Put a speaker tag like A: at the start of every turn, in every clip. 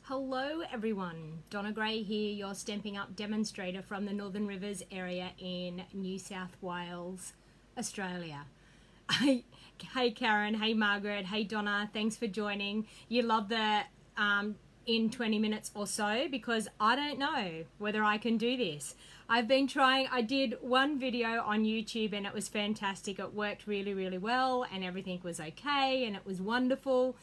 A: Hello everyone, Donna Gray here, your Stampin' Up demonstrator from the Northern Rivers area in New South Wales, Australia. Hey Karen, hey Margaret, hey Donna, thanks for joining. You love the in 20 minutes or so, because I don't know whether I can do this. I've been trying. I did one video on YouTube and it was fantastic. It worked really well and everything was okay and it was wonderful.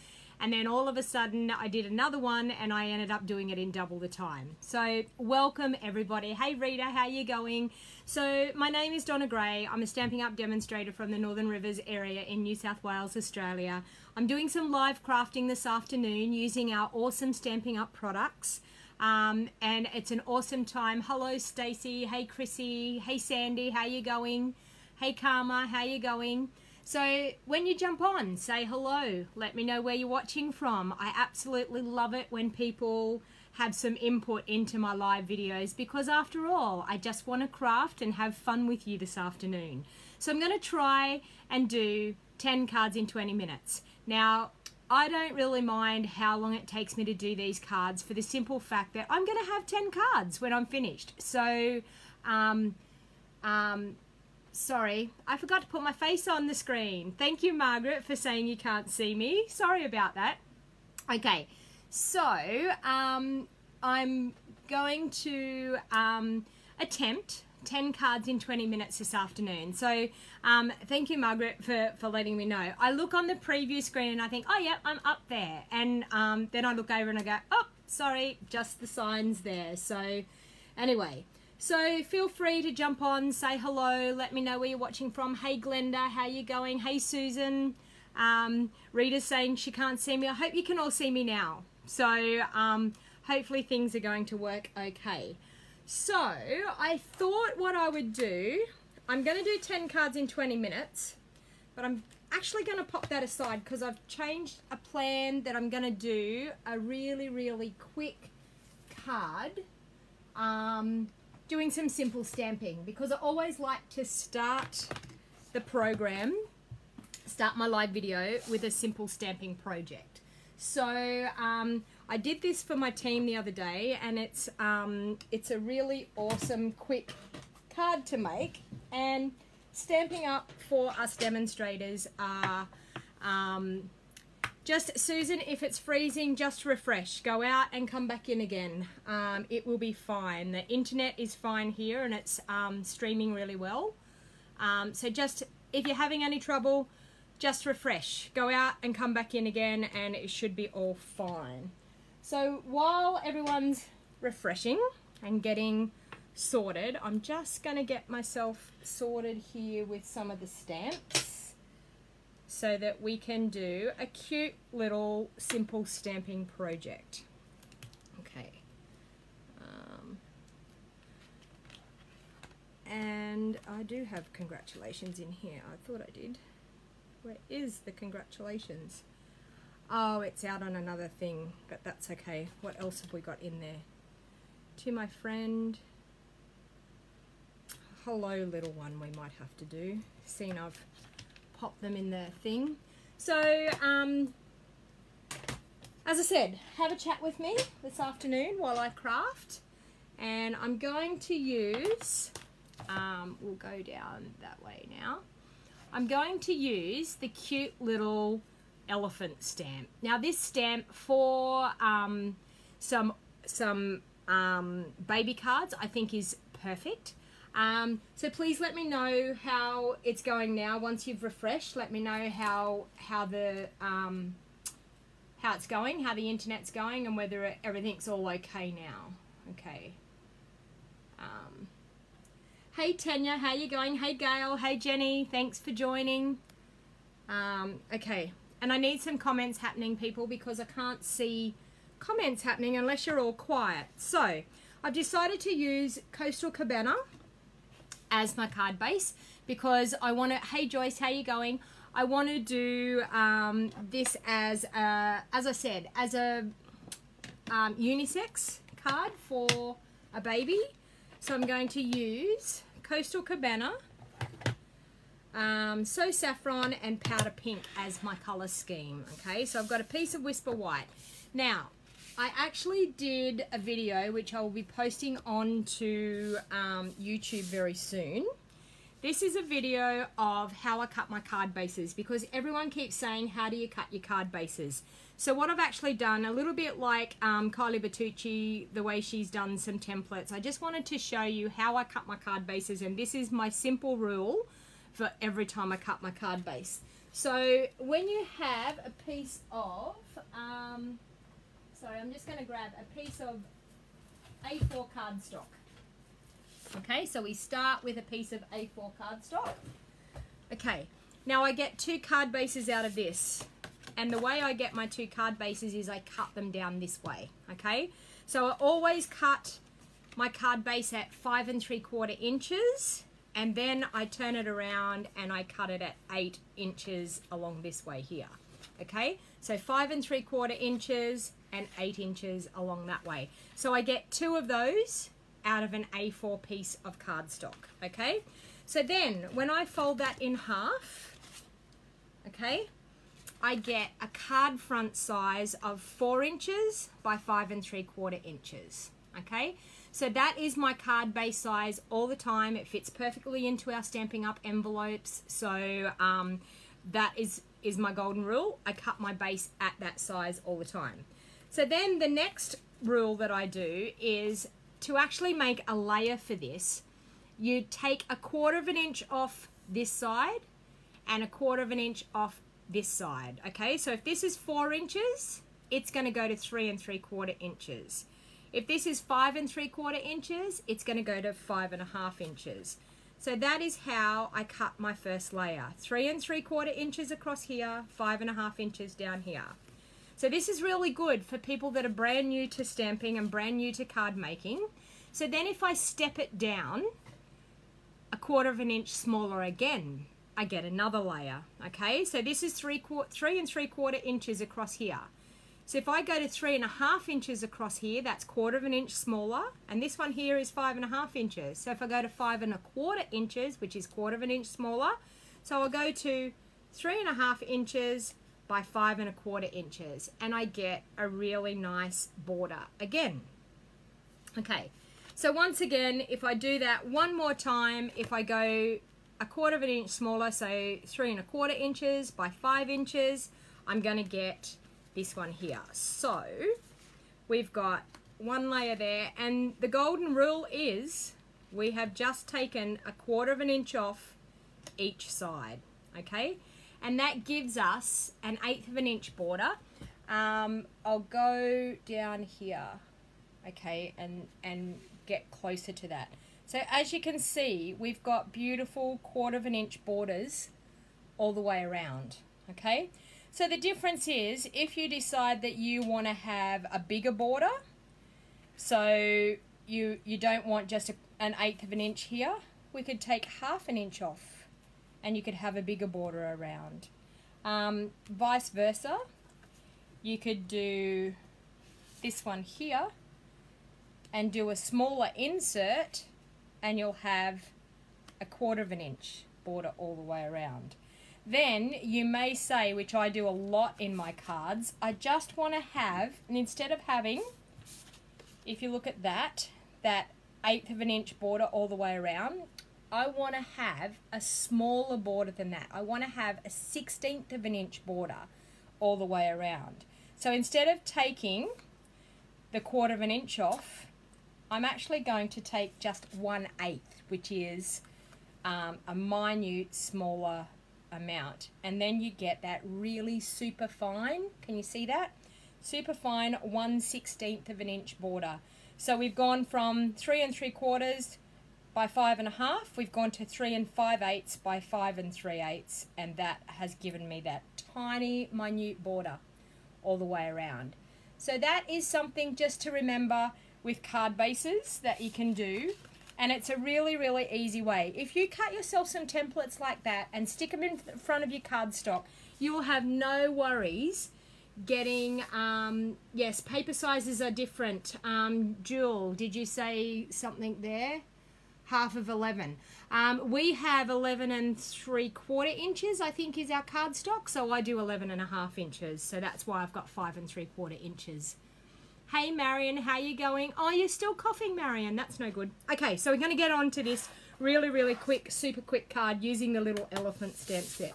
A: And then all of a sudden I did another one and I ended up doing it in double the time. So welcome everybody. Hey Rita, how you going? So my name is Donna Gray. I'm a Stampin' Up demonstrator from the Northern Rivers area in New South Wales, Australia. I'm doing some live crafting this afternoon using our awesome Stampin' Up products. And it's an awesome time. Hello Stacey, hey Chrissy, hey Sandy, how you going? Hey Karma, how you going? So when you jump on, say hello. Let me know where you're watching from. I absolutely love it when people have some input into my live videos, because after all, I just want to craft and have fun with you this afternoon. So I'm going to try and do 10 cards in 20 minutes. Now, I don't really mind how long it takes me to do these cards, for the simple fact that I'm going to have 10 cards when I'm finished. So, sorry, I forgot to put my face on the screen. Thank you, Margaret, for saying you can't see me. Sorry about that. Okay, so I'm going to attempt 10 cards in 20 minutes this afternoon. So thank you, Margaret, for letting me know. I look on the preview screen and I think, oh yeah, I'm up there. And then I look over and I go, oh, sorry, just the signs there. So anyway. So feel free to jump on, say hello, let me know where you're watching from. Hey Glenda, how you going? Hey Susan. Rita's saying she can't see me. I hope you can all see me now. So hopefully things are going to work okay. So I thought what I would do, I'm going to do 10 cards in 20 minutes, but I'm actually going to pop that aside because I've changed a plan that I'm going to do a really quick card. Doing some simple stamping, because I always like to start the program, start my live video with a simple stamping project. So I did this for my team the other day, and it's a really awesome quick card to make. And Stamping Up for us demonstrators are just, Susan, if it's freezing, just refresh. Go out and come back in again. It will be fine. The internet is fine here and it's streaming really well. So just, if you're having any trouble, just refresh. Go out and come back in again and it should be all fine. So while everyone's refreshing and getting sorted, I'm just going to get myself sorted here with some of the stamps, so that we can do a cute little simple stamping project. Okay. And I do have congratulations in here. I thought I did. Where is the congratulations? Oh, it's out on another thing, but that's okay. What else have we got in there? To my friend. Hello, little one, we might have to do. Seeing I've pop them in the thing. So as I said, have a chat with me this afternoon while I craft, and I'm going to use we'll go down that way now. I'm going to use the cute little elephant stamp. Now this stamp for some baby cards I think is perfect. So please let me know how it's going now. Once you've refreshed, let me know how it's going, how the internet's going, and whether everything's all okay now. Okay. Hey Tanya, how you going? Hey Gail, hey Jenny, thanks for joining. Okay, and I need some comments happening, people, because I can't see comments happening unless you're all quiet. So I've decided to use Coastal Cabana as my card base, because I want to, hey Joyce, how you going? I want to do this as I said, as a unisex card for a baby. So I'm going to use Coastal Cabana, So Saffron and Powder Pink as my color scheme. Okay, so I've got a piece of Whisper White. Now, I actually did a video which I will be posting onto YouTube very soon. This is a video of how I cut my card bases, because everyone keeps saying, how do you cut your card bases? So what I've actually done, a little bit like Kylie Bertucci, the way she's done some templates, I just wanted to show you how I cut my card bases, and this is my simple rule for every time I cut my card base. So when you have a piece of, sorry, I'm just going to grab a piece of A4 cardstock. Okay, so we start with a piece of A4 cardstock. Okay, now I get 2 card bases out of this. And the way I get my 2 card bases is I cut them down this way. Okay, so I always cut my card base at 5 3/4 inches. And then I turn it around and I cut it at 8 inches along this way here. Okay, so 5 3/4 inches and 8 inches along that way. So I get 2 of those out of an A4 piece of cardstock. Okay, so then when I fold that in half, okay, I get a card front size of 4 inches by 5 3/4 inches. Okay, so that is my card base size all the time. It fits perfectly into our Stampin' Up envelopes. So that is my golden rule. I cut my base at that size all the time. So then the next rule that I do is to actually make a layer for this. You take 1/4 inch off this side and 1/4 inch off this side. Okay, so if this is 4 inches, it's going to go to 3 3/4 inches. If this is 5 3/4 inches, it's going to go to 5 1/2 inches. So that is how I cut my first layer. 3 3/4 inches across here, 5 1/2 inches down here. So this is really good for people that are brand new to stamping and brand new to card making. So then if I step it down 1/4 inch smaller again, I get another layer. Okay, so this is 3 3/4 inches across here. So if I go to 3 1/2 inches across here, that's 1/4 inch smaller, and this one here is 5 1/2 inches. So if I go to 5 1/4 inches, which is 1/4 inch smaller, so I'll go to 3 1/2 inches by 5 1/4 inches, and I get a really nice border again. Okay, so once again, if I do that one more time, if I go 1/4 inch smaller, so 3 1/4 inches by 5 inches, I'm going to get this one here. So we've got one layer there, and the golden rule is we have just taken 1/4 inch off each side. Okay, and that gives us an 1/8 inch border. I'll go down here, okay, and get closer to that. So as you can see, we've got beautiful 1/4 inch borders all the way around. Okay, so the difference is if you decide that you want to have a bigger border, so you don't want just an 1/8 inch here, we could take 1/2 inch off and you could have a bigger border around. Vice versa, you could do this one here and do a smaller insert, and you'll have 1/4 inch border all the way around. Then you may say, which I do a lot in my cards, I just want to have, and instead of having, if you look at that 1/8 inch border all the way around, I want to have a smaller border than that. I want to have a 1/16 of an inch border all the way around. So instead of taking the 1/4 inch off, I'm actually going to take just 1/8, which is a minute smaller amount, and then you get that really super fine, can you see that? Super fine 1/16 of an inch border. So we've gone from 3 3/4 by 5 1/2, we've gone to 3 5/8 by 5 3/8, and that has given me that tiny minute border all the way around. So that is something just to remember with card bases that you can do, and it's a really, really easy way. If you cut yourself some templates like that and stick them in front of your cardstock, you will have no worries getting, yes, paper sizes are different. Jewel, did you say something there? Half of 11. We have 11 3/4 inches, I think, is our cardstock, so I do 11 1/2 inches, so that's why I've got 5 3/4 inches. Hey Marion, how you going? Oh, you're still coughing, Marion. That's no good. Okay, so we're going to get on to this really quick, super quick card using the little elephant stamp set.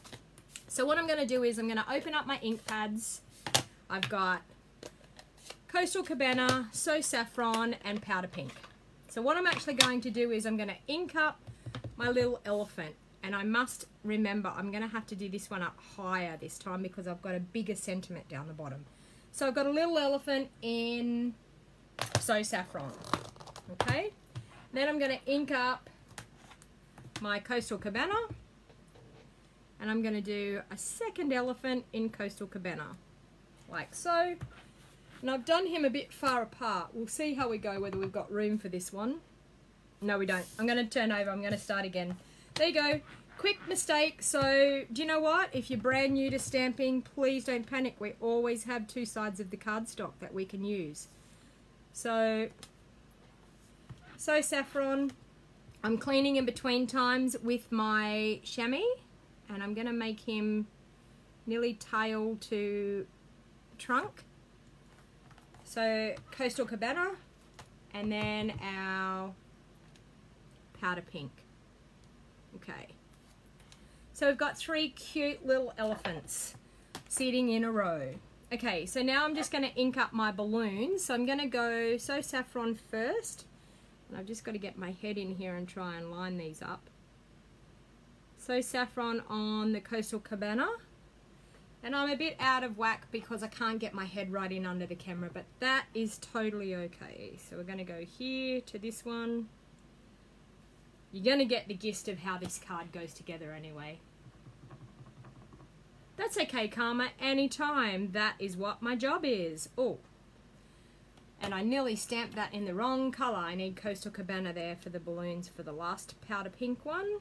A: So what I'm going to do is I'm going to open up my ink pads. I've got Coastal Cabana, So Saffron, and Powder Pink. So what I'm actually going to do is I'm going to ink up my little elephant. And I must remember I'm going to have to do this one up higher this time because I've got a bigger sentiment down the bottom. So I've got a little elephant in So Saffron. Okay. Then I'm going to ink up my Coastal Cabana. And I'm going to do a second elephant in Coastal Cabana. Like so. And I've done him a bit far apart. We'll see how we go, whether we've got room for this one. No, we don't. I'm going to turn over. I'm going to start again. There you go. Quick mistake. So, do you know what? If you're brand new to stamping, please don't panic. We always have two sides of the cardstock that we can use. So Saffron. I'm cleaning in between times with my chamois. And I'm going to make him nearly tail to trunk. So, Coastal Cabana. And then our Powder Pink. Okay. So we've got three cute little elephants sitting in a row. Okay, so now I'm just going to ink up my balloons. So I'm going to go So Saffron first. And I've just got to get my head in here and try and line these up. So Saffron on the Coastal Cabana. And I'm a bit out of whack because I can't get my head right in under the camera, but that is totally okay. So we're going to go here to this one. You're going to get the gist of how this card goes together anyway. That's okay, Karma, anytime. That is what my job is. Oh, and I nearly stamped that in the wrong colour. I need Coastal Cabana there for the balloons for the last Powder Pink one.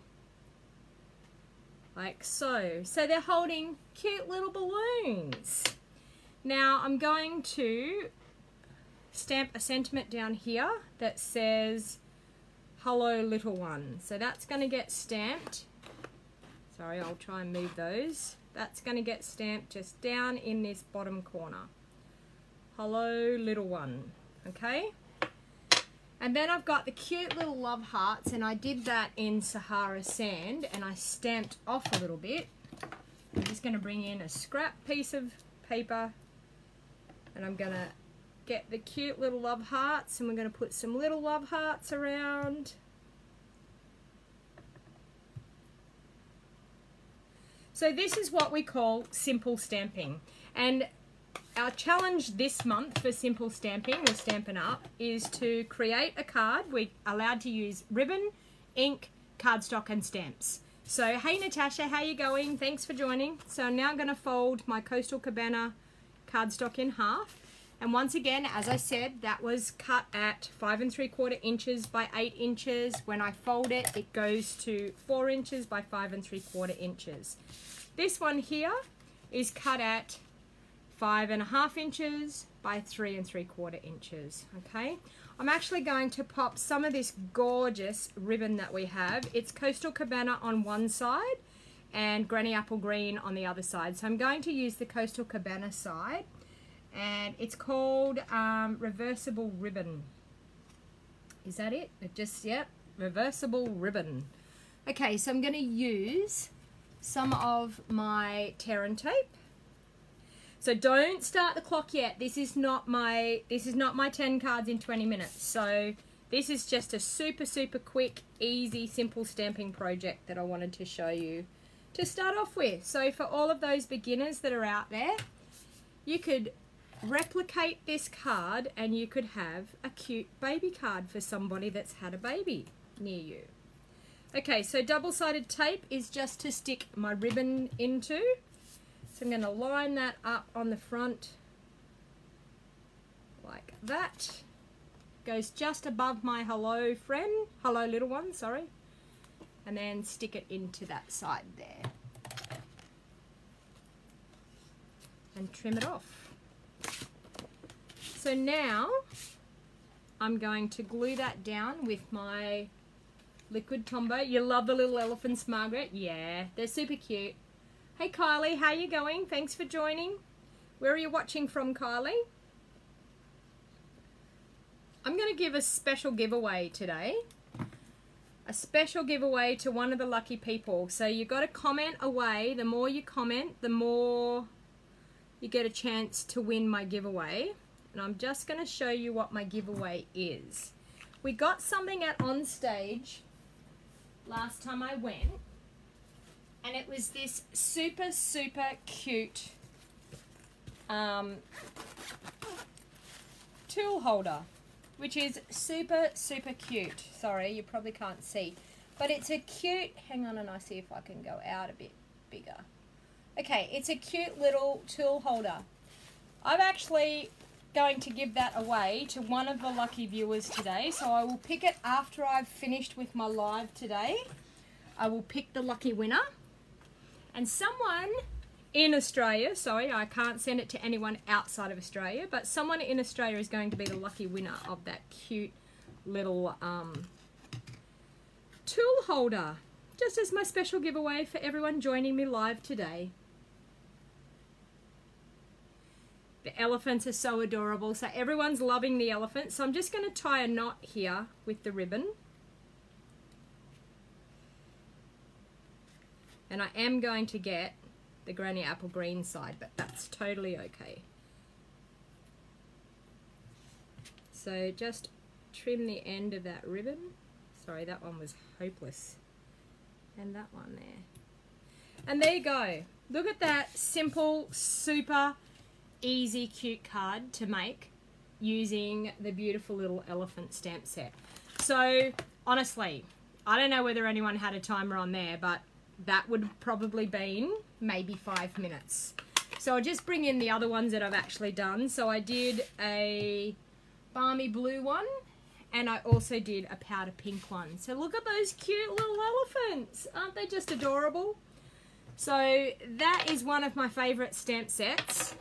A: Like so. So they're holding cute little balloons. Now I'm going to stamp a sentiment down here that says, hello little one. So that's going to get stamped. Sorry, I'll try and move those. That's going to get stamped just down in this bottom corner. Hello little one. Okay. And then I've got the cute little love hearts, and I did that in Sahara Sand, and I stamped off a little bit. I'm just going to bring in a scrap piece of paper, and I'm going to get the cute little love hearts, and we're going to put some little love hearts around. So this is what we call simple stamping. And our challenge this month for simple stamping with Stampin' Up is to create a card. We're allowed to use ribbon, ink, cardstock and stamps. So hey Natasha, how you going? Thanks for joining. So I'm now going to fold my Coastal Cabana cardstock in half. And once again, as I said, that was cut at 5 3/4 inches by 8 inches. When I fold it, it goes to 4 inches by 5 3/4 inches. This one here is cut at 5 1/2 inches by 3 3/4 inches. Okay, I'm actually going to pop some of this gorgeous ribbon that we have. It's Coastal Cabana on one side and Granny Apple Green on the other side. So I'm going to use the Coastal Cabana side, and it's called reversible ribbon. Is that it? Yep, reversible ribbon. Okay, so I'm going to use some of my tear and tape. So don't start the clock yet. This is not my 10 cards in 20 minutes. So this is just a super quick, easy, simple stamping project that I wanted to show you to start off with. So for all of those beginners that are out there, you could replicate this card and you could have a cute baby card for somebody that's had a baby near you. Okay, so double-sided tape is just to stick my ribbon into. So I'm going to line that up on the front like that. Goes just above my hello friend, hello little one, sorry. And then stick it into that side there. And trim it off. So now I'm going to glue that down with my liquid Tombow. You love the little elephants, Margaret? Yeah, they're super cute. Hey Kylie, how you going? Thanks for joining. Where are you watching from, Kylie? I'm going to give a special giveaway today. A special giveaway to one of the lucky people. So you've got to comment away. The more you comment, the more you get a chance to win my giveaway. And I'm just going to show you what my giveaway is. We got something at On Stage last time I went. And it was this super, super cute tool holder, which is super, super cute. Sorry, you probably can't see. But it's a cute, hang on and I see if I can go out a bit bigger. Okay, it's a cute little tool holder. I'm actually going to give that away to one of the lucky viewers today. So I will pick it after I've finished with my live today. I will pick the lucky winner. And someone in Australia, sorry, I can't send it to anyone outside of Australia, but someone in Australia is going to be the lucky winner of that cute little tool holder. Just as my special giveaway for everyone joining me live today. The elephants are so adorable. So everyone's loving the elephants. So I'm just going to tie a knot here with the ribbon. And I am going to get the granny apple green side, but that's totally okay. So just trim the end of that ribbon. Sorry, that one was hopeless. And that one there. And there you go. Look at that simple, super easy, cute card to make using the beautiful little elephant stamp set. So honestly, I don't know whether anyone had a timer on there, but that would have probably been maybe 5 minutes. So I'll just bring in the other ones that I've actually done. So I did a balmy blue one and I also did a powder pink one. So look at those cute little elephants. Aren't they just adorable? So that is one of my favorite stamp sets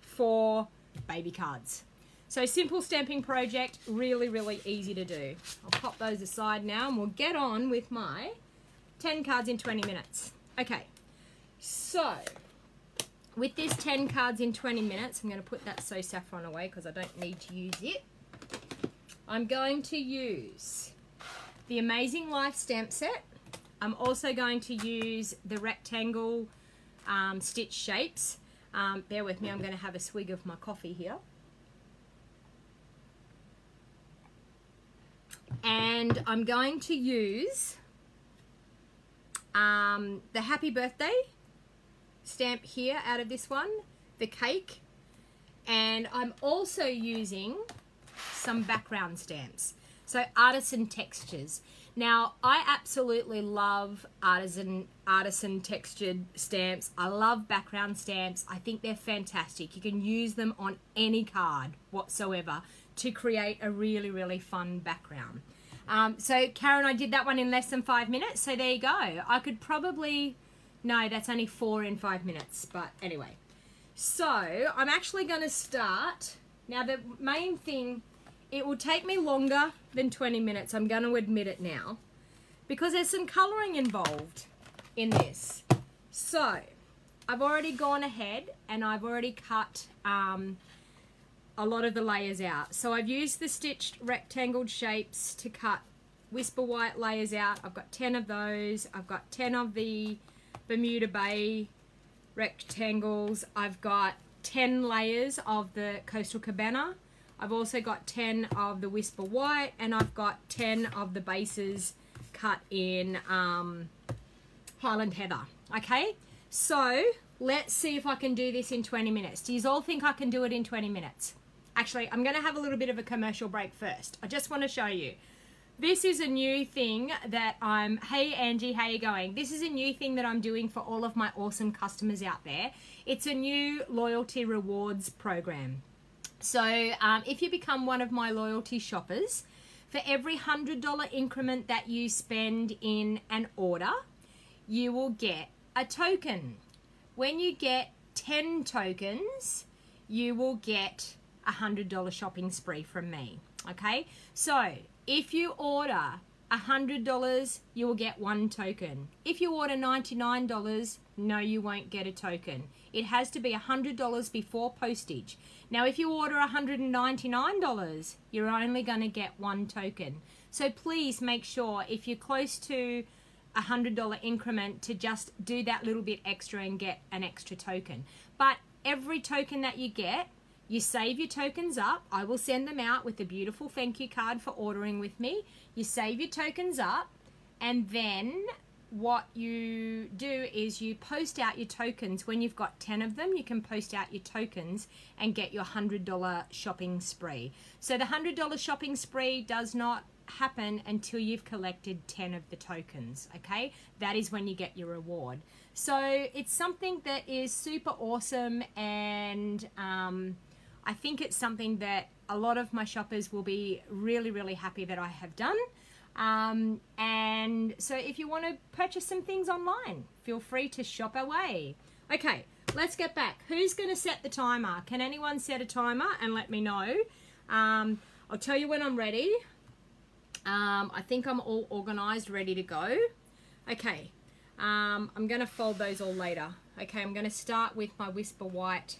A: for baby cards. So simple stamping project, really, really easy to do. I'll pop those aside now and we'll get on with my 10 cards in 20 minutes. Okay, so with this 10 cards in 20 minutes, I'm going to put that So Saffron away because I don't need to use it. I'm going to use the Amazing Life stamp set. I'm also going to use the rectangle stitch shapes. Bear with me, I'm going to have a swig of my coffee here. And I'm going to use the Happy Birthday stamp here out of this one, the cake, and I'm also using some background stamps, so artisan textures. Now I absolutely love artisan textured stamps. I love background stamps. I think they're fantastic. You can use them on any card whatsoever to create a really, really fun background. So Karen, I did that one in less than 5 minutes, so there you go. I could probably, no, that's only 4 in 5 minutes, but anyway. So I'm actually going to start, now the main thing, it will take me longer than 20 minutes, I'm going to admit it now, because there's some colouring involved in this. So I've already gone ahead and I've already cut a lot of the layers out. So I've used the stitched rectangled shapes to cut Whisper White layers out. I've got 10 of those. I've got 10 of the Bermuda Bay rectangles. I've got 10 layers of the Coastal Cabana. I've also got 10 of the Whisper White, and I've got 10 of the bases cut in Highland Heather. Okay, so let's see if I can do this in 20 minutes. Do you all think I can do it in 20 minutes? Actually, I'm going to have a little bit of a commercial break first. I just want to show you. This is a new thing that hey Angie, how you going? This is a new thing that I'm doing for all of my awesome customers out there. It's a new loyalty rewards program. So if you become one of my loyalty shoppers, for every $100 increment that you spend in an order, you will get a token. When you get 10 tokens, you will get a $100 shopping spree from me. Okay, so if you order $100, you will get 1 token. If you order $99, no, you won't get a token. It has to be $100 before postage. Now, if you order $199, you're only going to get 1 token. So please make sure, if you're close to $100 increment, to just do that little bit extra and get an extra token. But every token that you get, you save your tokens up. I will send them out with a beautiful thank you card for ordering with me. You save your tokens up, and then what you do is you post out your tokens. When you've got 10 of them, you can post out your tokens and get your $100 shopping spree. So the $100 shopping spree does not happen until you've collected 10 of the tokens, okay? That is when you get your reward. So it's something that is super awesome, and I think it's something that a lot of my shoppers will be really, really happy that I have done. And so if you want to purchase some things online, feel free to shop away. Okay, let's get back. Who's going to set the timer? Can anyone set a timer and let me know? I'll tell you when I'm ready. I think I'm all organized, ready to go. Okay, I'm going to fold those all later. Okay, I'm going to start with my Whisper White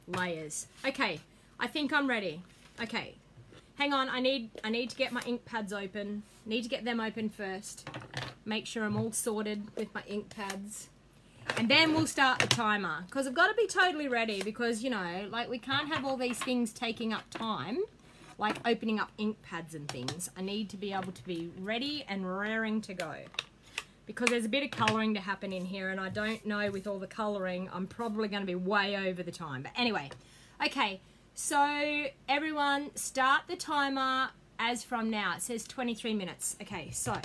A: layers. Okay, I think I'm ready. Okay, hang on, I need to get my ink pads open. Need to get them open first. Make sure I'm all sorted with my ink pads. And then we'll start the timer, because I've got to be totally ready, because, you know, like, we can't have all these things taking up time, like opening up ink pads and things. I need to be able to be ready and raring to go, because there's a bit of colouring to happen in here, and I don't know, with all the colouring, I'm probably going to be way over the time. But anyway, okay, so everyone start the timer as from now. It says 23 minutes. Okay, so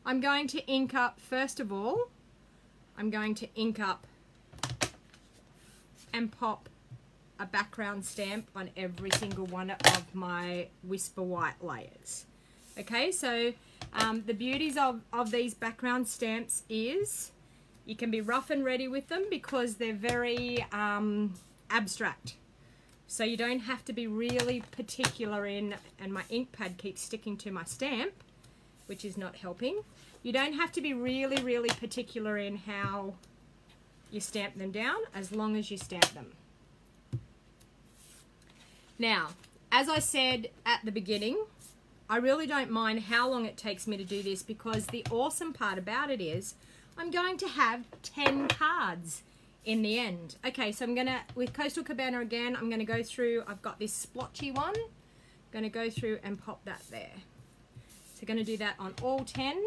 A: I'm going to ink up, first of all, I'm going to ink up and pop a background stamp on every single one of my Whisper White layers. Okay, so the beauties of these background stamps is you can be rough and ready with them, because they're very abstract. So you don't have to be really particular in, and my ink pad keeps sticking to my stamp, which is not helping. You don't have to be really, really particular in how you stamp them down, as long as you stamp them. Now, as I said at the beginning, I really don't mind how long it takes me to do this, because the awesome part about it is I'm going to have 10 cards in the end. Okay, so I'm gonna, with Coastal Cabana again, I'm gonna go through, I've got this splotchy one, I'm gonna go through and pop that there. So gonna do that on all 10.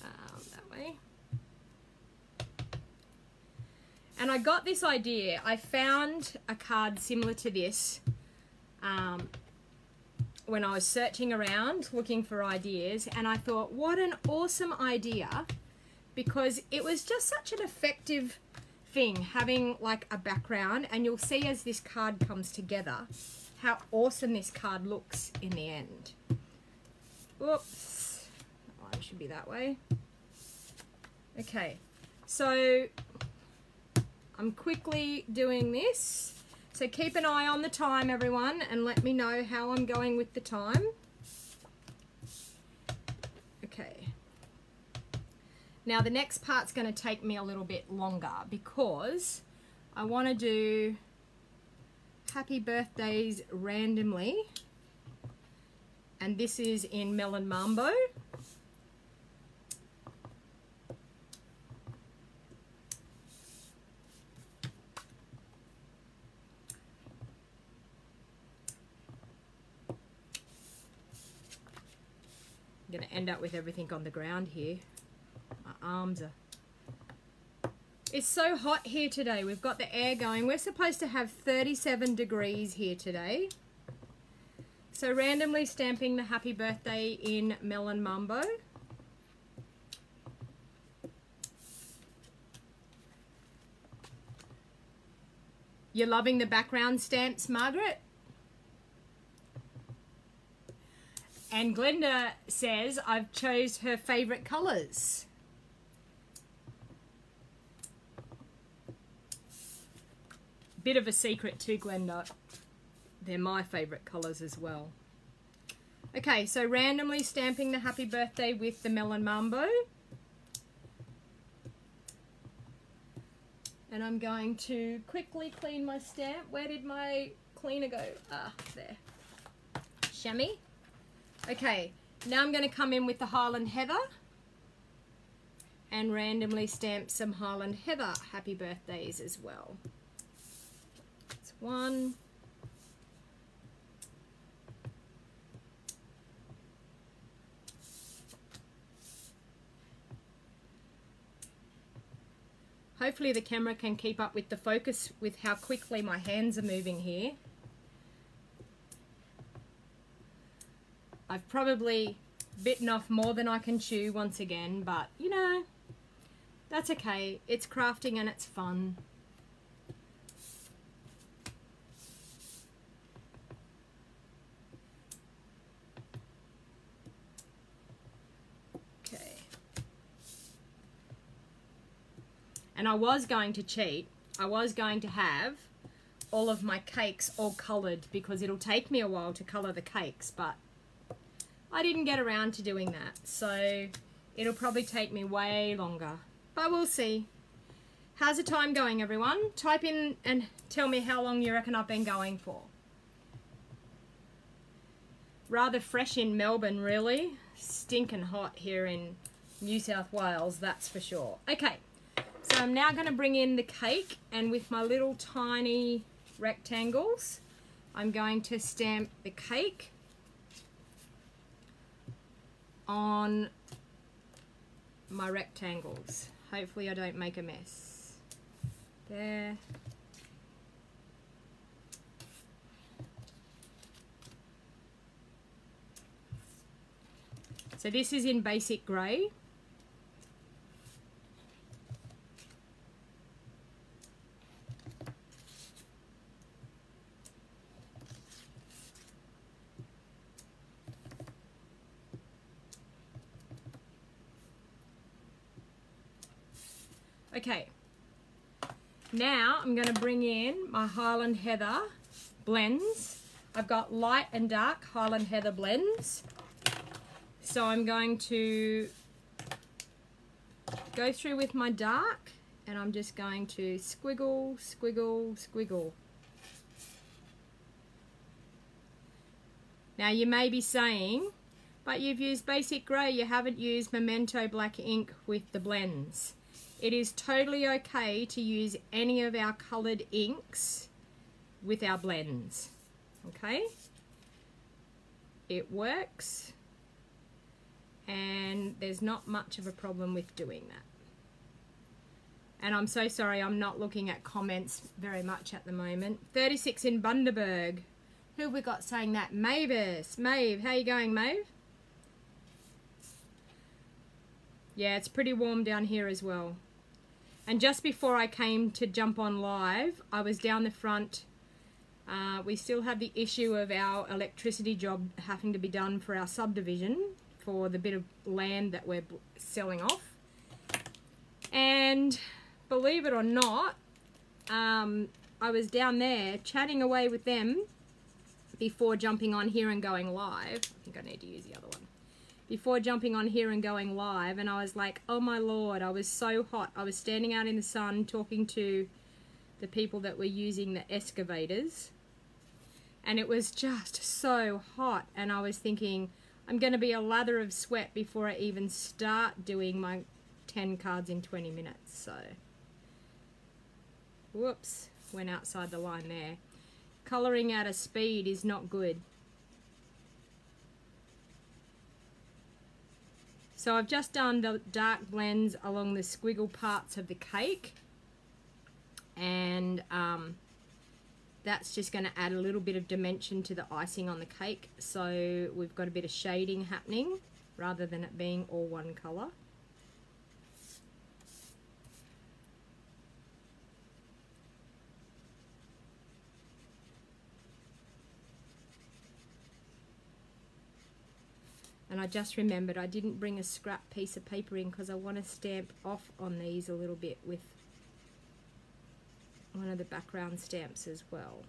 A: That way. And I got this idea. I found a card similar to this when I was searching around looking for ideas, and I thought, what an awesome idea, because it was just such an effective thing, having like a background, and you'll see as this card comes together how awesome this card looks in the end. Whoops, that one should be that way. Okay, so I'm quickly doing this. So keep an eye on the time, everyone, and let me know how I'm going with the time. Okay. Now the next part's going to take me a little bit longer, because I want to do happy birthdays randomly. And this is in Melon Mambo. I'm going to end up with everything on the ground here. My arms are... It's so hot here today. We've got the air going. We're supposed to have 37 degrees here today. So randomly stamping the happy birthday in Melon Mambo. You're loving the background stamps, Margaret? And Glenda says, I've chose her favourite colours. bit of a secret too, Glenda. They're my favourite colours as well. Okay, so randomly stamping the happy birthday with the Melon Mambo. And I'm going to quickly clean my stamp. Where did my cleaner go? Ah, there. Chamois. Okay, now I'm going to come in with the Highland Heather and randomly stamp some Highland Heather happy birthdays as well. That's one. Hopefully the camera can keep up with the focus with how quickly my hands are moving here. I've probably bitten off more than I can chew once again, but you know, that's okay. It's crafting and it's fun. And I was going to cheat. I was going to have all of my cakes all coloured because it'll take me a while to colour the cakes, but I didn't get around to doing that. So it'll probably take me way longer, but we'll see. How's the time going, everyone? Type in and tell me how long you reckon I've been going for. Rather fresh in Melbourne, really. Stinking hot here in New South Wales, that's for sure. Okay. So I'm now going to bring in the cake, and with my little tiny rectangles, I'm going to stamp the cake on my rectangles. Hopefully I don't make a mess. There. So this is in basic grey. Okay, now I'm going to bring in my Highland Heather blends. I've got light and dark Highland Heather blends. So I'm going to go through with my dark, and I'm just going to squiggle, squiggle, squiggle. Now you may be saying, but you've used basic grey, you haven't used Memento black ink with the blends. It is totally okay to use any of our coloured inks with our blends, okay? It works, and there's not much of a problem with doing that. And I'm so sorry, I'm not looking at comments very much at the moment. 36 in Bundaberg. Who have we got saying that? Mavis. Maeve, how you going, Maeve? Yeah, it's pretty warm down here as well. And just before I came to jump on live, I was down the front. We still have the issue of our electricity job having to be done for our subdivision, for the bit of land that we're selling off. And believe it or not, I was down there chatting away with them before jumping on here and going live. I think I need to use the other one. Before jumping on here and going live, and I was like, oh my lord, I was so hot. I was standing out in the sun talking to the people that were using the excavators, and it was just so hot, and I was thinking, I'm going to be a lather of sweat before I even start doing my 10 cards in 20 minutes. So, whoops, went outside the line there. Colouring at a speed is not good. So I've just done the dark blends along the squiggle parts of the cake, and that's just going to add a little bit of dimension to the icing on the cake, so we've got a bit of shading happening rather than it being all one colour. And I just remembered I didn't bring a scrap piece of paper in because I want to stamp off on these a little bit with one of the background stamps as well.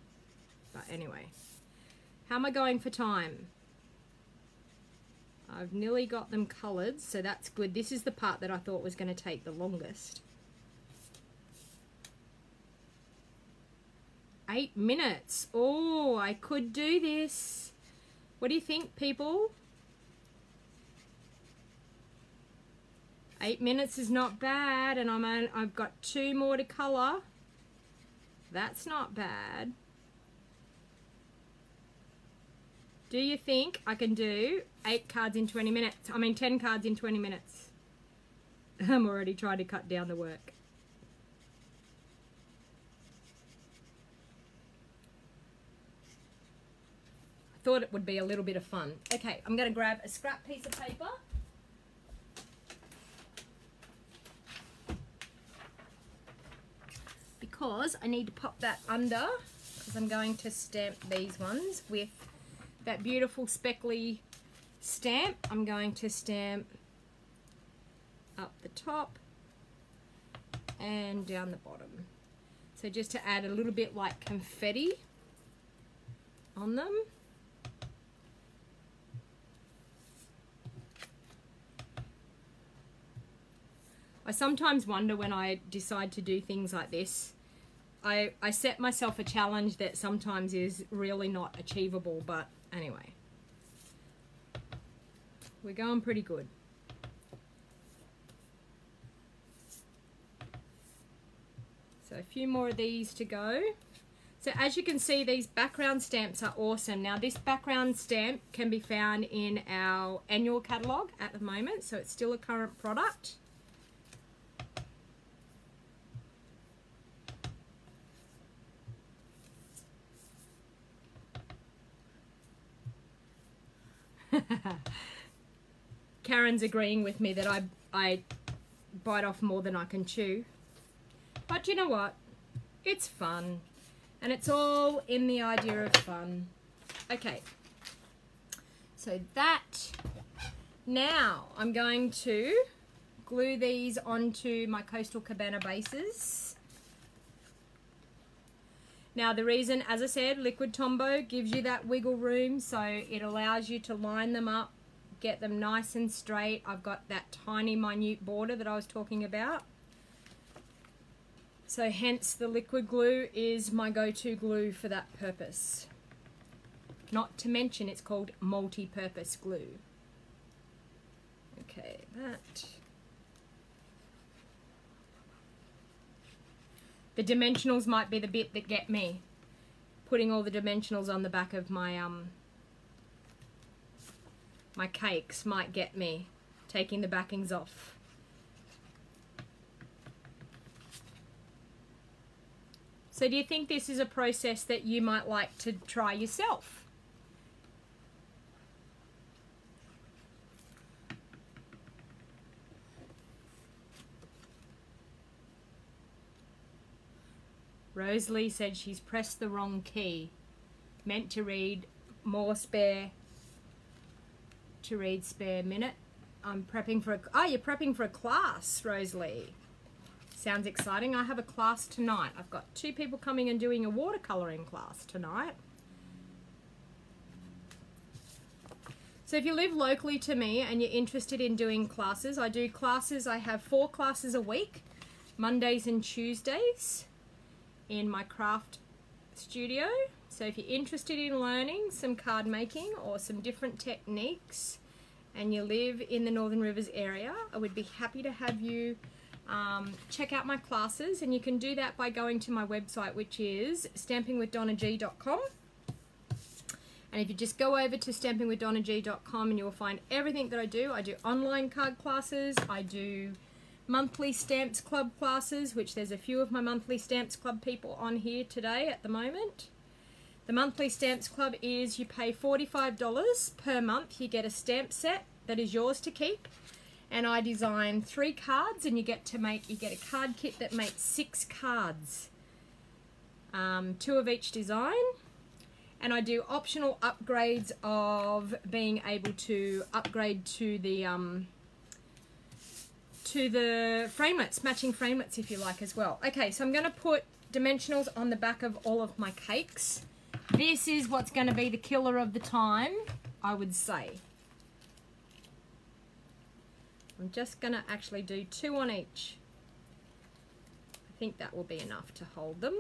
A: But anyway, how am I going for time? I've nearly got them coloured, so that's good. This is the part that I thought was going to take the longest. 8 minutes. Oh, I could do this. What do you think, people? 8 minutes is not bad, and I've got 2 more to colour. That's not bad. Do you think I can do 8 cards in 20 minutes? I mean 10 cards in 20 minutes. I'm already trying to cut down the work. I thought it would be a little bit of fun. Okay, I'm going to grab a scrap piece of paper. Because I need to pop that under, because I'm going to stamp these ones with that beautiful speckly stamp. I'm going to stamp up the top and down the bottom. So just to add a little bit like confetti on them. I sometimes wonder when I decide to do things like this, I set myself a challenge that sometimes is really not achievable, but anyway. We're going pretty good. So a few more of these to go. So as you can see, these background stamps are awesome. Now this background stamp can be found in our annual catalogue at the moment, so it's still a current product. Karen's agreeing with me that I bite off more than I can chew. But you know what? It's fun. And it's all in the idea of fun. Okay. So that. Now I'm going to glue these onto my Coastal Cabana bases. Now the reason, as I said, Liquid Tombow gives you that wiggle room, so it allows you to line them up, get them nice and straight. I've got that tiny minute border that I was talking about. So hence the liquid glue is my go-to glue for that purpose. Not to mention it's called multi-purpose glue. Okay, that. The dimensionals might be the bit that get me. Putting all the dimensionals on the back of my my cakes might get me. Taking the backings off. So do you think this is a process that you might like to try yourself? Rosalie said she's pressed the wrong key. Meant to read more spare, to read spare minute. I'm prepping for a, oh, you're prepping for a class, Rosalie. Sounds exciting. I have a class tonight. I've got 2 people coming and doing a watercolouring class tonight. So if you live locally to me and you're interested in doing classes, I do classes. I have 4 classes a week, Mondays and Tuesdays, in my craft studio. So if you're interested in learning some card making or some different techniques and you live in the Northern Rivers area, I would be happy to have you check out my classes, and you can do that by going to my website, which is stampingwithdonnag.com. And if you just go over to stampingwithdonnag.com, and you will find everything that I do. I do online card classes, I do monthly Stamps Club classes, which there's a few of my monthly Stamps Club people on here today at the moment. The monthly Stamps Club is you pay $45 per month. You get a stamp set that is yours to keep. And I design 3 cards, and you get a card kit that makes 6 cards. 2 of each design. And I do optional upgrades of being able to upgrade to the framelets, matching framelets if you like as well. Okay, so I'm going to put dimensionals on the back of all of my cakes. This is what's going to be the killer of the time, I would say. I'm just going to actually do 2 on each. I think that will be enough to hold them.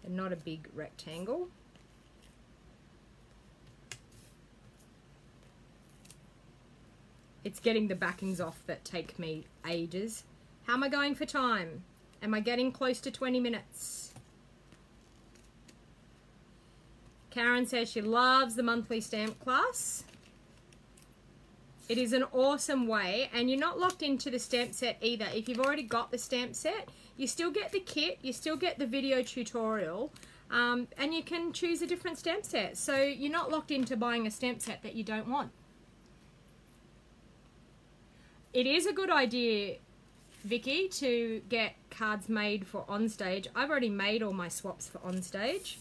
A: And not a big rectangle. It's getting the backings off that take me ages. How am I going for time? Am I getting close to 20 minutes? Karen says she loves the monthly stamp class. It is an awesome way, and you're not locked into the stamp set either. If you've already got the stamp set, you still get the kit, you still get the video tutorial, and you can choose a different stamp set. So you're not locked into buying a stamp set that you don't want. It is a good idea, Vicky, to get cards made for onstage. I've already made all my swaps for onstage.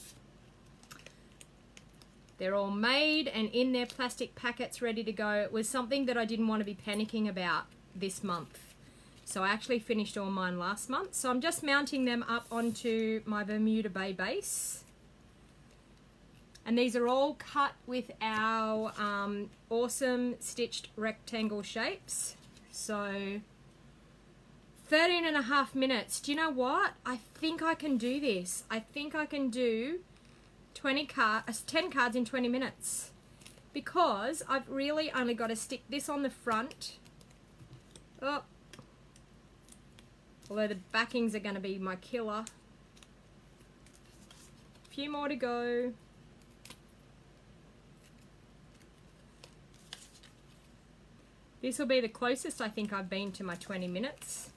A: They're all made and in their plastic packets ready to go. It was something that I didn't want to be panicking about this month. So I actually finished all mine last month. So I'm just mounting them up onto my Bermuda Bay base. And these are all cut with our awesome stitched rectangle shapes. So 13.5 minutes. Do you know what? I think I can do this. I think I can do 10 cards in 20 minutes. Because I've really only got to stick this on the front. Oh. Although the backings are going to be my killer. A few more to go. This will be the closest I think I've been to my 20 minutes.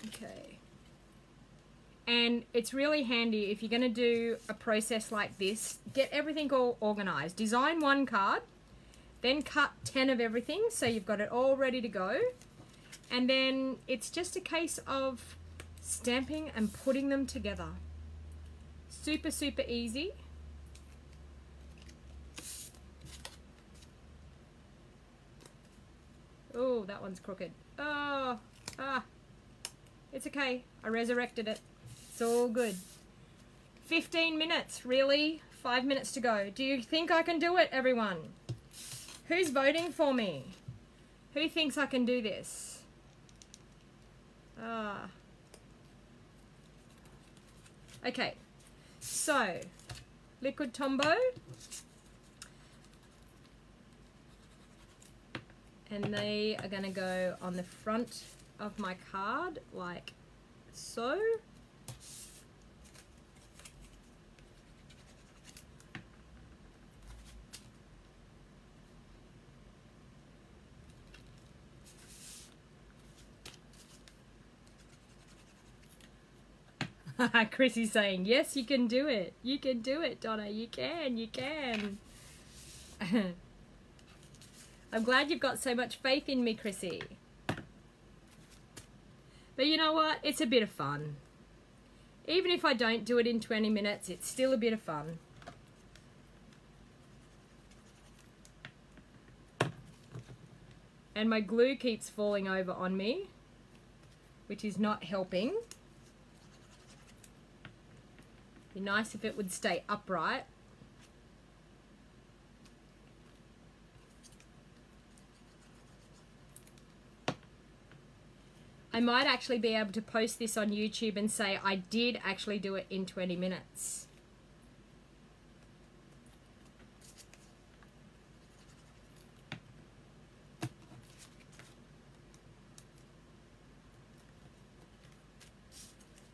A: Okay. And it's really handy if you're going to do a process like this, get everything all organized. Design 1 card, then cut 10 of everything so you've got it all ready to go. And then it's just a case of stamping and putting them together. Super, super easy. Oh, that one's crooked. Oh, it's okay. I resurrected it. It's all good. 15 minutes, really? 5 minutes to go. Do you think I can do it, everyone? Who's voting for me? Who thinks I can do this? Okay, so liquid Tombow. And they are going to go on the front of my card like so. Chrissy's saying, yes, you can do it. You can do it, Donna. You can. You can. I'm glad you've got so much faith in me, Chrissy. But you know what? It's a bit of fun. Even if I don't do it in 20 minutes, it's still a bit of fun. And my glue keeps falling over on me, which is not helping. Be nice if it would stay upright. I might actually be able to post this on YouTube and say I did actually do it in 20 minutes.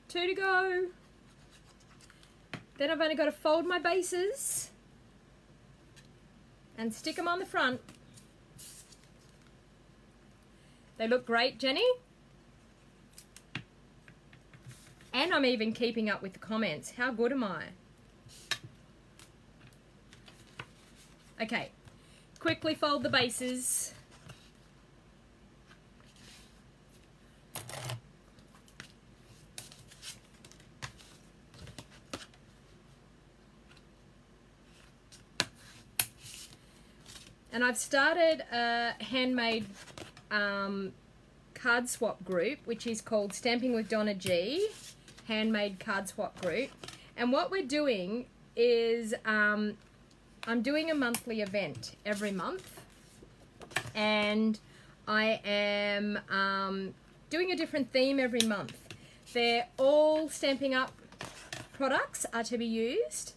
A: Two to go. Then I've only got to fold my bases and stick them on the front. They look great, Jenny. And I'm even keeping up with the comments. How good am I? Okay, quickly fold the bases. And I've started a handmade card swap group, which is called Stamping with DonnaG, handmade card swap group. And what we're doing is I'm doing a monthly event every month, and I am doing a different theme every month. They're all Stampin' Up products are to be used,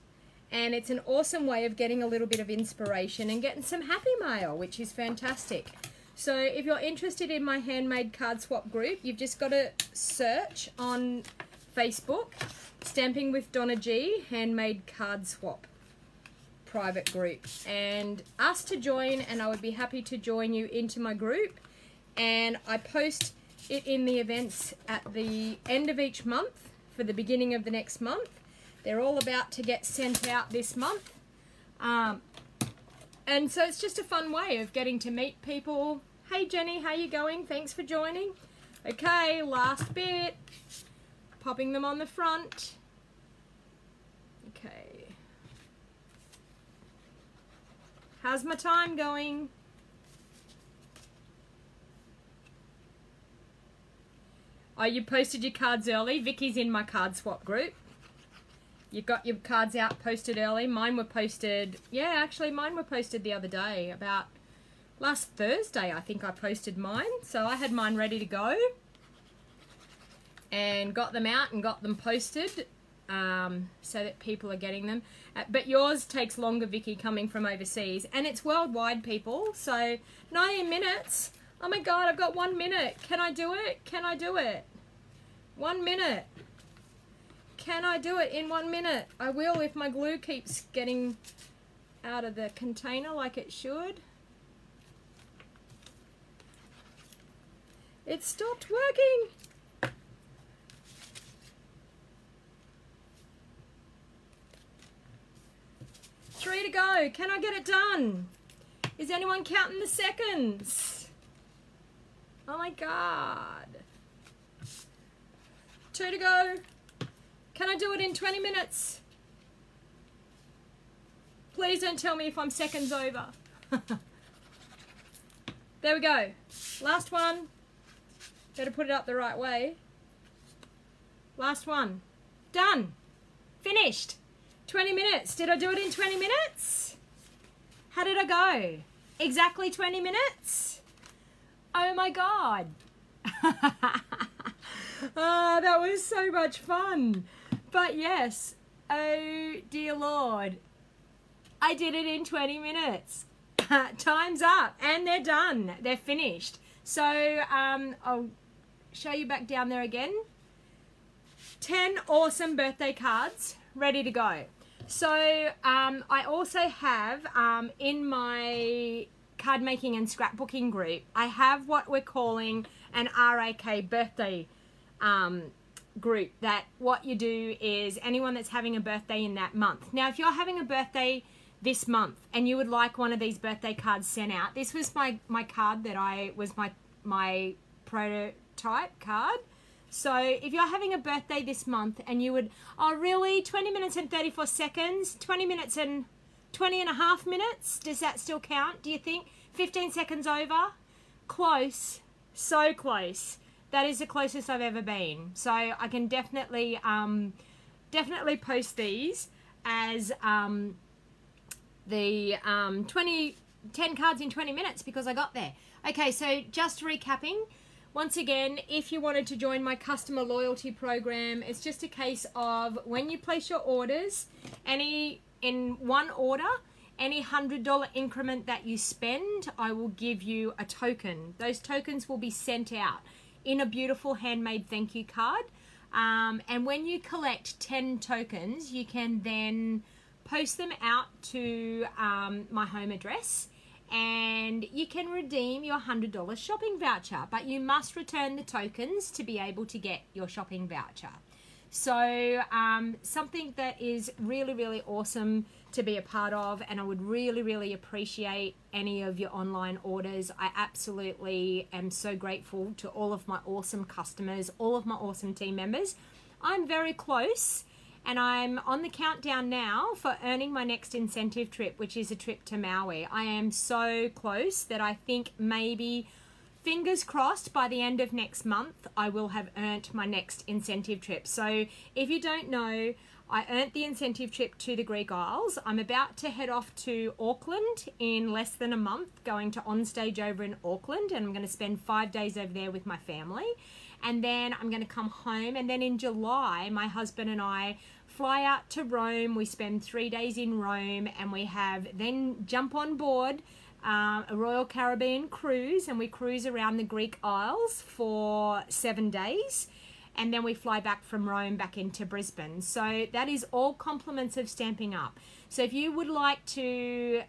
A: and it's an awesome way of getting a little bit of inspiration and getting some happy mail, which is fantastic. So if you're interested in my handmade card swap group, you've just got to search on Facebook, Stamping with DonnaG, handmade card swap private group, and ask to join, and I would be happy to join you into my group. And I post it in the events at the end of each month for the beginning of the next month. They're all about to get sent out this month. And so it's just a fun way of getting to meet people. Hey Jenny, how you going? Thanks for joining. Okay, last bit. Popping them on the front. Okay. How's my time going? Oh, you posted your cards early. Vicky's in my card swap group. You've got your cards out posted early. Mine were posted, yeah, actually mine were posted the other day. About last Thursday, I think I posted mine. So I had mine ready to go. And got them out and got them posted so that people are getting them. But yours takes longer, Vicky, coming from overseas. And it's worldwide, people. So 90 minutes. Oh my God, I've got 1 minute. Can I do it? Can I do it? 1 minute. Can I do it in 1 minute? I will if my glue keeps getting out of the container like it should. It stopped working. 3 to go. Can I get it done? Is anyone counting the seconds? Oh my God. 2 to go. Can I do it in 20 minutes? Please don't tell me if I'm seconds over. There we go. Last one. Better put it up the right way. Last one. Done. Finished. 20 minutes. Did I do it in 20 minutes? How did I go? Exactly 20 minutes? Oh my God. Oh, that was so much fun. But yes, oh dear Lord, I did it in 20 minutes. Time's up, and they're done. They're finished. So I'll show you back down there again. 10 awesome birthday cards ready to go. So I also have in my card making and scrapbooking group, I have what we're calling an RAK birthday group, that what you do is anyone that's having a birthday in that month. Now, if you're having a birthday this month and you would like one of these birthday cards sent out, this was my card that was my prototype card. So if you're having a birthday this month and you would, oh really, 20 minutes and 34 seconds, 20 minutes and 20 and a half minutes, does that still count, do you think? 15 seconds over? Close. So close. That is the closest I've ever been. So I can definitely post these as the 10 cards in 20 minutes because I got there. Okay, so just recapping. Once again, if you wanted to join my customer loyalty program, it's just a case of when you place your orders, in one order, any $100 increment that you spend, I will give you a token. Those tokens will be sent out in a beautiful handmade thank you card. And when you collect 10 tokens, you can then post them out to my home address, and you can redeem your $100 shopping voucher, but you must return the tokens to be able to get your shopping voucher. So something that is really, really awesome to be a part of, and I would really, really appreciate any of your online orders. I absolutely am so grateful to all of my awesome customers, all of my awesome team members. I'm very close, and I'm on the countdown now for earning my next incentive trip, which is a trip to Maui. I am so close that I think maybe fingers crossed, by the end of next month, I will have earned my next incentive trip. So if you don't know, I earned the incentive trip to the Greek Isles. I'm about to head off to Auckland in less than a month, going to Onstage over in Auckland, and I'm going to spend 5 days over there with my family. And then I'm going to come home, and then in July, my husband and I fly out to Rome. We spend 3 days in Rome, and we then jump on board a Royal Caribbean cruise, and we cruise around the Greek Isles for 7 days. And then we fly back from Rome back into Brisbane. So that is all compliments of Stampin' Up. So if you would like to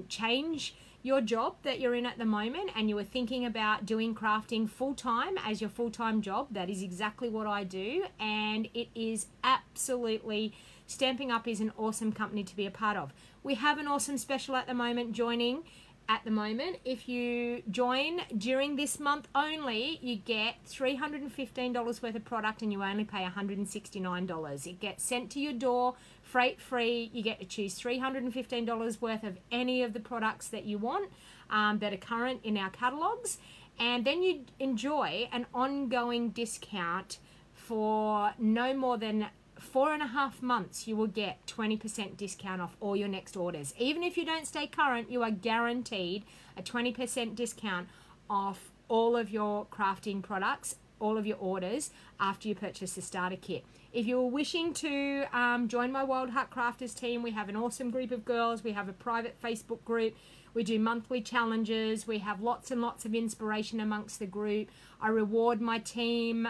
A: change your job that you're in at the moment, and you were thinking about doing crafting full-time as your full-time job, that is exactly what I do. And it is absolutely, Stampin' Up is an awesome company to be a part of. We have an awesome special at the moment joining. At the moment, if you join during this month only, you get $315 worth of product, and you only pay $169. It gets sent to your door, freight free. You get to choose $315 worth of any of the products that you want that are current in our catalogs, and then you enjoy an ongoing discount for no more than 4.5 months. You will get 20% discount off all your next orders. Even if you don't stay current, you are guaranteed a 20% discount off all of your crafting products, all of your orders, after you purchase the starter kit. If you're wishing to join my Wild Heart Crafters team, we have an awesome group of girls. We have a private Facebook group. We do monthly challenges. We have lots and lots of inspiration amongst the group. I reward my team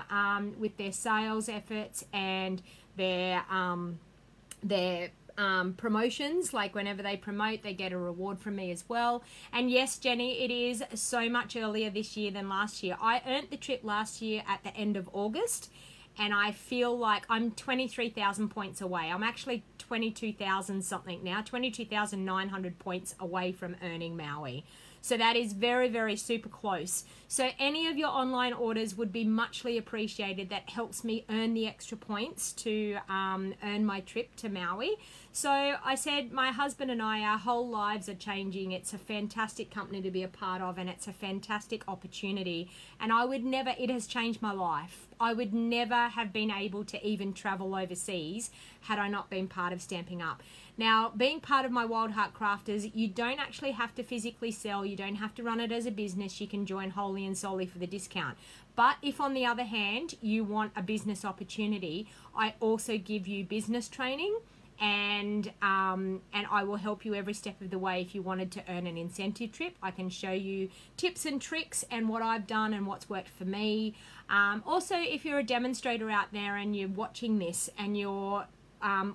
A: with their sales efforts and their promotions. Like whenever they promote, they get a reward from me as well. And yes, Jenny, it is so much earlier this year than last year. I earned the trip last year at the end of August, and I feel like I'm 23,000 points away. I'm actually 22,000 something now, 22,900 points away from earning Maui. So that is very, very super close. So any of your online orders would be muchly appreciated. That helps me earn the extra points to earn my trip to Maui. So I said, my husband and I, our whole lives are changing. It's a fantastic company to be a part of, and it's a fantastic opportunity. And I would never, it has changed my life. I would never have been able to even travel overseas had I not been part of Stampin' Up. Now, being part of my Wild Heart Crafters, you don't actually have to physically sell. You don't have to run it as a business. You can join wholly and solely for the discount. But if, on the other hand, you want a business opportunity, I also give you business training, and I will help you every step of the way. If you wanted to earn an incentive trip, I can show you tips and tricks and what I've done and what's worked for me. Also, if you're a demonstrator out there and you're watching this and you're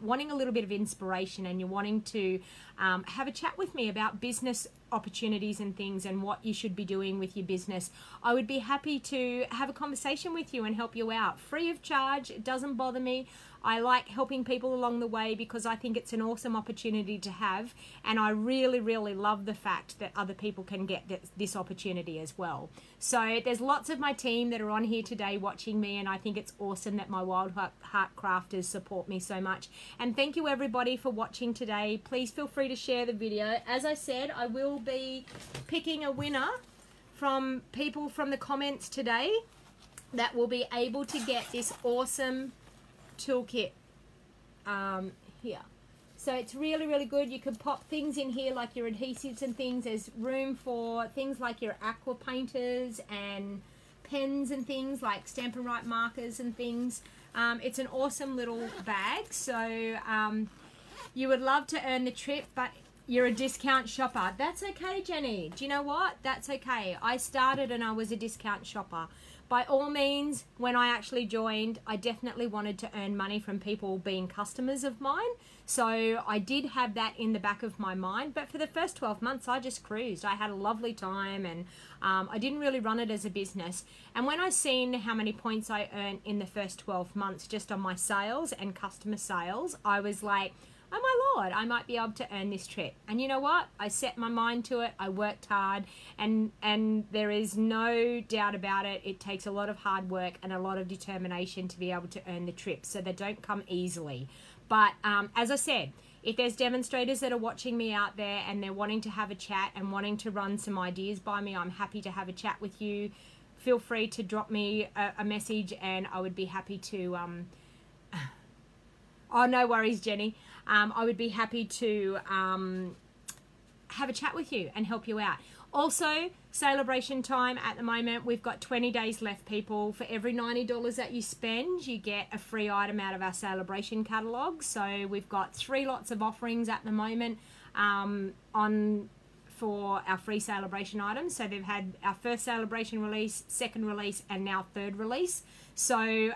A: wanting a little bit of inspiration and you're wanting to have a chat with me about business opportunities and things and what you should be doing with your business, I would be happy to have a conversation with you and help you out free of charge. It doesn't bother me. I like helping people along the way because I think it's an awesome opportunity to have, and I really, really love the fact that other people can get this opportunity as well. So there's lots of my team that are on here today watching me, and I think it's awesome that my Wild Heart Crafters support me so much. And thank you everybody for watching today. Please feel free to share the video. As I said, I will be picking a winner from people from the comments today that will be able to get this awesome toolkit here. So it's really, really good. You can pop things in here like your adhesives and things. There's room for things like your aqua painters and pens and things like Stampin' Right markers and things. It's an awesome little bag. So you would love to earn the trip, but you're a discount shopper. That's okay, Jenny. Do you know what? That's okay. I started and I was a discount shopper. By all means, when I actually joined, I definitely wanted to earn money from people being customers of mine. So I did have that in the back of my mind. But for the first 12 months, I just cruised. I had a lovely time, and I didn't really run it as a business. And when I seen how many points I earned in the first 12 months just on my sales and customer sales, I was like, oh my Lord, I might be able to earn this trip. And you know what? I set my mind to it. I worked hard, and there is no doubt about it. It takes a lot of hard work and a lot of determination to be able to earn the trip. So they don't come easily. But as I said, if there's demonstrators that are watching me out there and they're wanting to have a chat and wanting to run some ideas by me, I'm happy to have a chat with you. Feel free to drop me a message and I would be happy to, oh, no worries, Jenny. I would be happy to have a chat with you and help you out. Also, celebration time at the moment. We've got 20 days left, people. For every $90 that you spend, you get a free item out of our celebration catalogue. So we've got 3 lots of offerings at the moment for our free celebration items. So they've had our first celebration release, second release, and now third release. So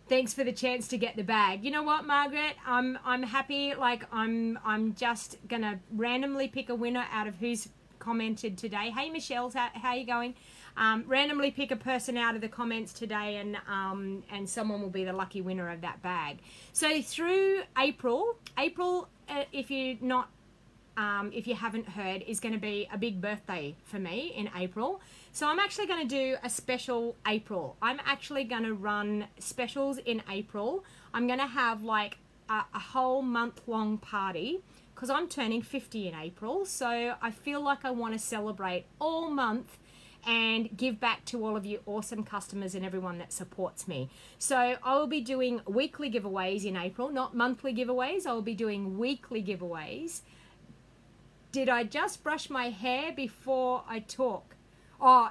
A: thanks for the chance to get the bag. You know what, Margaret? I'm happy. Like I'm just gonna randomly pick a winner out of who's commented today. Hey Michelle, how you going? Randomly pick a person out of the comments today, and someone will be the lucky winner of that bag. So through April, if you're not if you haven't heard, is going to be a big birthday for me in April. So I'm actually going to do a special April. I'm actually going to run specials in April. I'm going to have like a whole month-long party because I'm turning 50 in April. So I feel like I want to celebrate all month and give back to all of you awesome customers and everyone that supports me. So I will be doing weekly giveaways in April, not monthly giveaways. I will be doing weekly giveaways. Did I just brush my hair before I talk? Oh,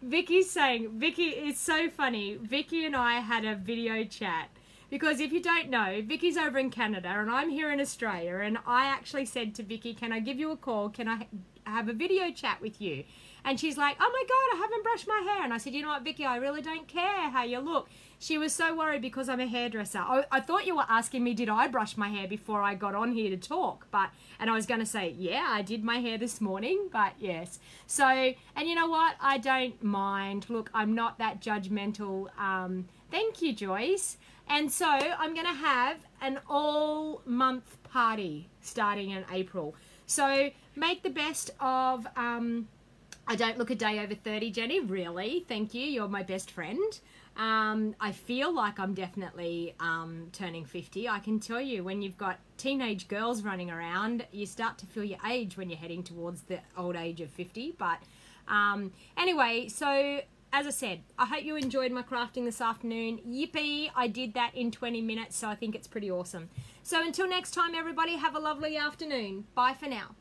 A: Vicky's saying, Vicky is so funny. Vicky and I had a video chat because if you don't know, Vicky's over in Canada and I'm here in Australia, and I actually said to Vicky, can I give you a call? Can I have a video chat with you? And she's like, oh my God, I haven't brushed my hair. And I said, you know what, Vicky, I really don't care how you look. She was so worried because I'm a hairdresser. I thought you were asking me, did I brush my hair before I got on here to talk? And I was going to say, yeah, I did my hair this morning, but yes. So, and you know what? I don't mind. Look, I'm not that judgmental. Thank you, Joyce. And so I'm going to have an all month party starting in April. So make the best of, I don't look a day over 30, Jenny. Really? Thank you. You're my best friend. I feel like I'm definitely turning 50. I can tell you, when you've got teenage girls running around, you start to feel your age when you're heading towards the old age of 50. But anyway, so as I said, I hope you enjoyed my crafting this afternoon. Yippee! I did that in 20 minutes, so I think it's pretty awesome. So until next time, everybody, have a lovely afternoon. Bye for now.